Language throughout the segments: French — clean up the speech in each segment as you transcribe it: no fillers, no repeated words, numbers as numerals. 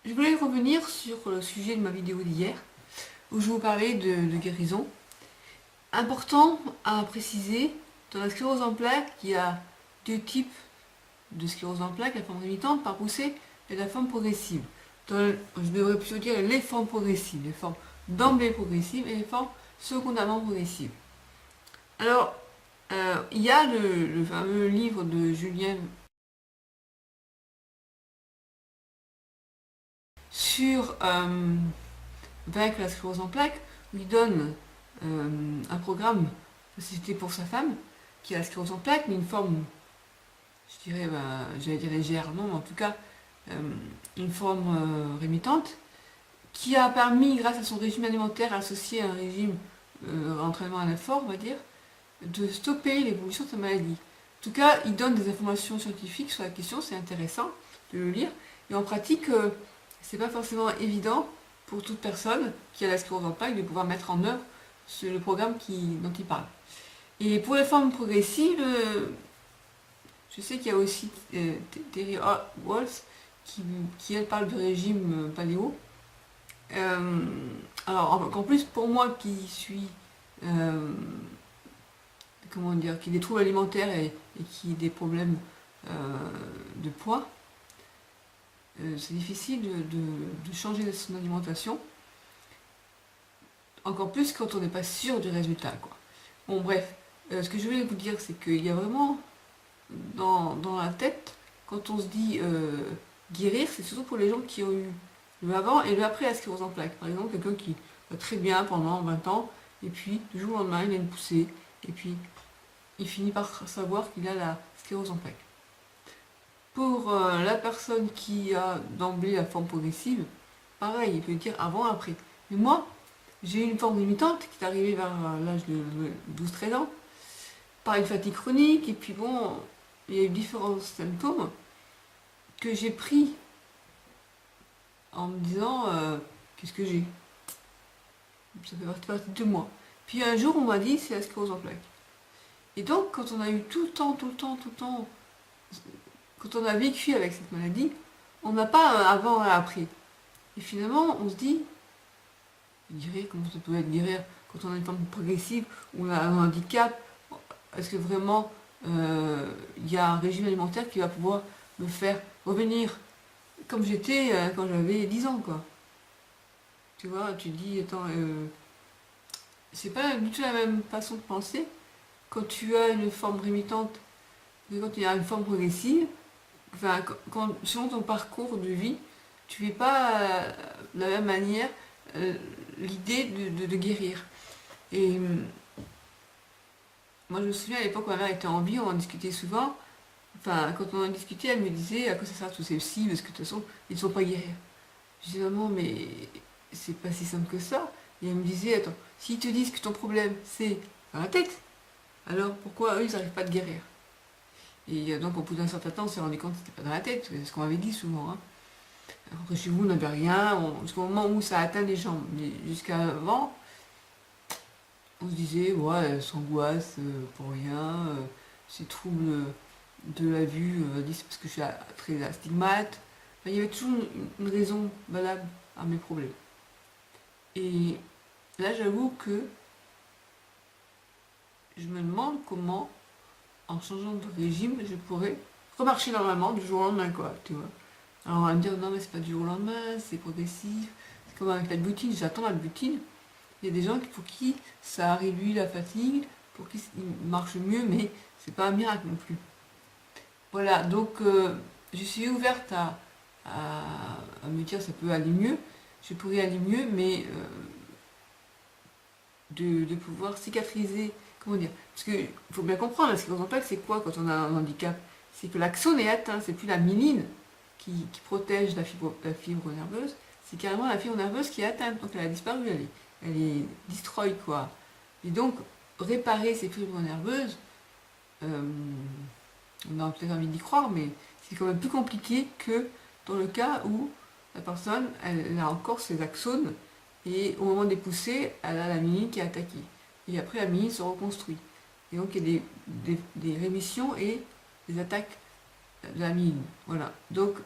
Je voulais revenir sur le sujet de ma vidéo d'hier, où je vous parlais de guérison. Important à préciser, dans la sclérose en plaques, il y a deux types de sclérose en plaques, la forme rémitante par poussée et la forme progressive. Je devrais plutôt dire les formes progressives, les formes d'emblée progressives et les formes secondairement progressives. Alors, il y a le fameux livre de Julien sur vaincre la sclérose en plaques, où il donne un programme, c'était pour sa femme, qui a la sclérose en plaques, mais une forme, je dirais, j'allais dire légère, non, mais en tout cas, euh, une forme rémitante, qui a permis, grâce à son régime alimentaire associé à un régime entraînement à l'effort, on va dire, de stopper l'évolution de sa maladie. En tout cas, il donne des informations scientifiques sur la question, c'est intéressant de le lire, et en pratique, c'est pas forcément évident pour toute personne qui a la sclérose en plaques de pouvoir mettre en œuvre le programme dont il parle. Et pour les formes progressives, je sais qu'il y a aussi Terry Walls qui elle parle du régime paléo. Euh, alors en plus pour moi qui suis comment dire, qui a des troubles alimentaires et qui a des problèmes de poids, c'est difficile de changer son alimentation. Encore plus quand on n'est pas sûr du résultat, quoi. Bon, bref, ce que je voulais vous dire, c'est qu'il y a vraiment dans la tête, quand on se dit guérir, c'est surtout pour les gens qui ont eu le avant et le après la sclérose en plaques. Par exemple, quelqu'un qui va très bien pendant 20 ans, et puis du jour au lendemain, il a une poussée, et puis il finit par savoir qu'il a la sclérose en plaques. Pour la personne qui a d'emblée la forme progressive, pareil, il peut dire avant-après. Mais moi, j'ai eu une forme limitante qui est arrivée vers l'âge de 12-13 ans, par une fatigue chronique, et puis bon, il y a eu différents symptômes que j'ai pris en me disant qu'est-ce que j'ai. Ça fait partie de moi. Puis un jour, on m'a dit c'est la sclérose en plaques. Et donc, quand on a eu tout le temps, quand on a vécu avec cette maladie, on n'a pas un avant et un après. Et finalement, on se dit, guérir, comment ça peut être guérir quand on a une forme progressive ou on a un handicap? Est-ce que vraiment il y a un régime alimentaire qui va pouvoir me faire revenir comme j'étais quand j'avais 10 ans, quoi? Tu vois, tu dis, attends, c'est pas du tout la même façon de penser quand tu as une forme rémitante que quand tu as une forme progressive. Enfin, selon ton parcours de vie, tu fais pas de la même manière l'idée de guérir. Et moi, je me souviens à l'époque où ma mère était en vie, on en discutait souvent. Enfin, quand on en discutait, elle me disait à quoi ça sert tous ces psys, parce que de toute façon, ils ne sont pas guérir. Je disais, maman, mais c'est pas si simple que ça. Et elle me disait, attends, s'ils te disent que ton problème c'est dans la tête, alors pourquoi eux ils n'arrivent pas à te guérir? Et donc au bout d'un certain temps, on s'est rendu compte que c'était pas dans la tête, c'est ce qu'on avait dit souvent. Hein. Après chez vous, on n'avait rien, jusqu'au moment où ça a atteint les jambes. Mais jusqu'à avant, on se disait, ouais, elle s'angoisse pour rien, ces troubles de la vue, dit c'est parce que je suis très astigmate. Enfin, il y avait toujours une raison valable à mes problèmes. Et là, j'avoue que je me demande comment, en changeant de régime, je pourrais remarcher normalement du jour au lendemain, quoi, tu vois. Alors on va me dire, non, mais c'est pas du jour au lendemain, c'est progressif. C'est comme avec la butine, j'attends la butine. Il y a des gens pour qui ça réduit la fatigue, pour qui ils marchent mieux, mais c'est pas un miracle non plus. Voilà, donc je suis ouverte à me dire ça peut aller mieux, je pourrais aller mieux, mais de pouvoir cicatriser, comment dire, parce qu'il faut bien comprendre, la sclérose en plaques, c'est quoi quand on a un handicap? C'est que l'axone est atteint, c'est plus la myéline qui protège la fibre nerveuse, c'est carrément la fibre nerveuse qui est atteinte, donc elle a disparu, elle est destroy, quoi. Et donc, réparer ces fibres nerveuses, on a peut-être envie d'y croire, mais c'est quand même plus compliqué que dans le cas où la personne, elle a encore ses axones, et au moment des poussées, elle a la myéline qui est attaquée. Et après, la myéline se reconstruit. Et donc, il y a des rémissions et des attaques de la myéline. Voilà. Donc,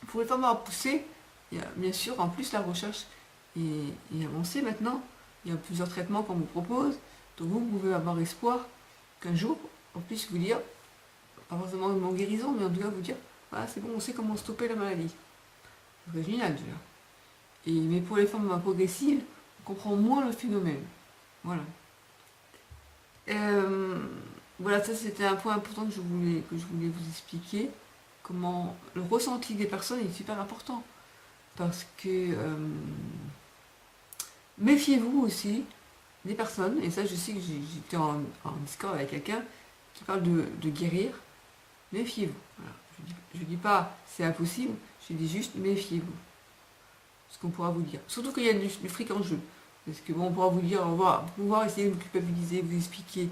Pour les femmes à pousser, il y a bien sûr, en plus, la recherche est avancée maintenant. Il y a plusieurs traitements qu'on vous propose. Donc vous pouvez avoir espoir qu'un jour, on puisse vous dire, pas forcément une guérison, mais en tout cas vous dire, voilà, c'est bon, on sait comment stopper la maladie. C'est génial déjà. Mais pour les formes progressives, on comprend moins le phénomène. Voilà. Euh, voilà, ça c'était un point important que je voulais vous expliquer. Comment le ressenti des personnes est super important. Parce que méfiez-vous aussi des personnes, et ça je sais que j'étais en discord avec quelqu'un qui parle de guérir. Méfiez-vous. Voilà. Je dis pas c'est impossible, je dis juste méfiez-vous. Ce qu'on pourra vous dire. Surtout qu'il y a du fric en jeu. Parce que bon, on pourra vous dire, on va pouvoir essayer de vous culpabiliser, vous expliquer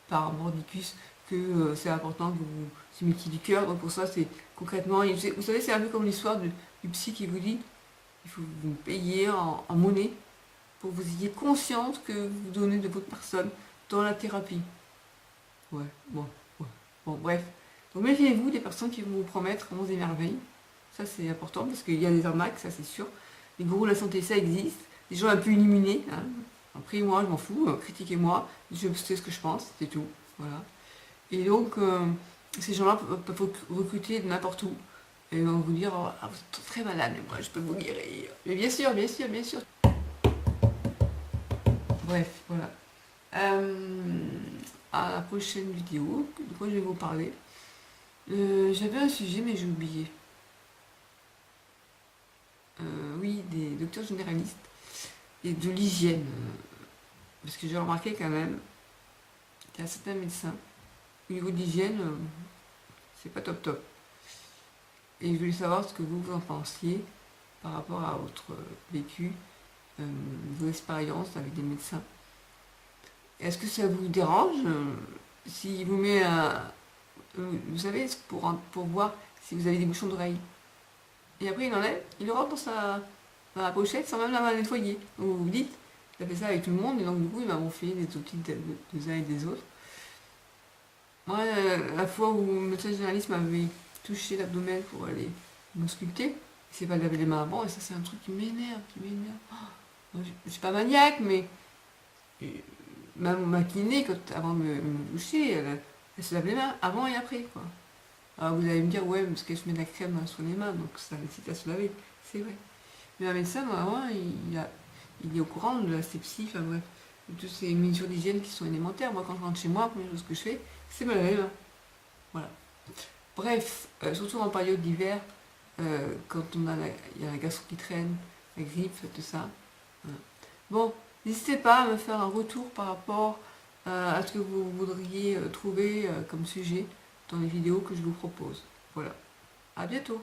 par mordicus que c'est important que vous se mettiez du cœur. Donc pour ça, c'est concrètement, vous savez, c'est un peu comme l'histoire du psy qui vous dit, il faut vous payer en monnaie pour que vous ayez conscience que vous donnez de votre personne dans la thérapie. Ouais, bon, ouais. Bon, bref. Donc méfiez-vous des personnes qui vont vous promettre 11 et merveilles. Ça, c'est important parce qu'il y a des arnaques, ça c'est sûr. Les gourous de la santé, ça existe. Des gens un peu illuminés. Hein. Après, moi, je m'en fous. Critiquez-moi. Je sais ce que je pense. C'est tout. Voilà. Et donc, ces gens-là peuvent recruter de n'importe où. Et ils vont vous dire, oh, ah, vous êtes très malade, mais moi, je peux vous guérir. Mais bien sûr, bien sûr, bien sûr. Bref, voilà. À la prochaine vidéo, de quoi je vais vous parler. J'avais un sujet, mais j'ai oublié. Oui, des docteurs généralistes et de l'hygiène. Parce que j'ai remarqué quand même qu'il y a certains médecins, au niveau de l'hygiène, c'est pas top top. Et je voulais savoir ce que vous en pensiez par rapport à votre vécu, vos expériences avec des médecins. Est-ce que ça vous dérange s'il vous met un... vous savez, pour voir si vous avez des bouchons d'oreille. Et après, il enlève, il le rentre dans la pochette sans même l'avoir nettoyé. Donc vous vous dites, il a fait ça avec tout le monde, et donc du coup, il m'a gonflé des outils des uns et des autres. Moi, la fois où le médecin généraliste m'avait touché l'abdomen pour aller m'ausculter, il s'est pas lavé les mains avant, et ça, c'est un truc qui m'énerve, Oh, je suis pas maniaque, mais ma kiné, avant de me doucher, elle se lave les mains avant et après, quoi. Alors vous allez me dire, ouais, parce qu'elle se met de la crème sur les mains, donc ça nécessite à se laver. C'est vrai. Mais un médecin, normalement, il est au courant de la sepsie, enfin bref, de toutes ces mesures d'hygiène qui sont élémentaires. Moi, quand je rentre chez moi, la première chose que je fais, c'est me laver les mains. Voilà. Bref, surtout en période d'hiver, quand il y a la gastro qui traîne, la grippe, tout ça. Voilà. Bon, n'hésitez pas à me faire un retour par rapport à ce que vous voudriez trouver comme sujet dans les vidéos que je vous propose. Voilà. À bientôt.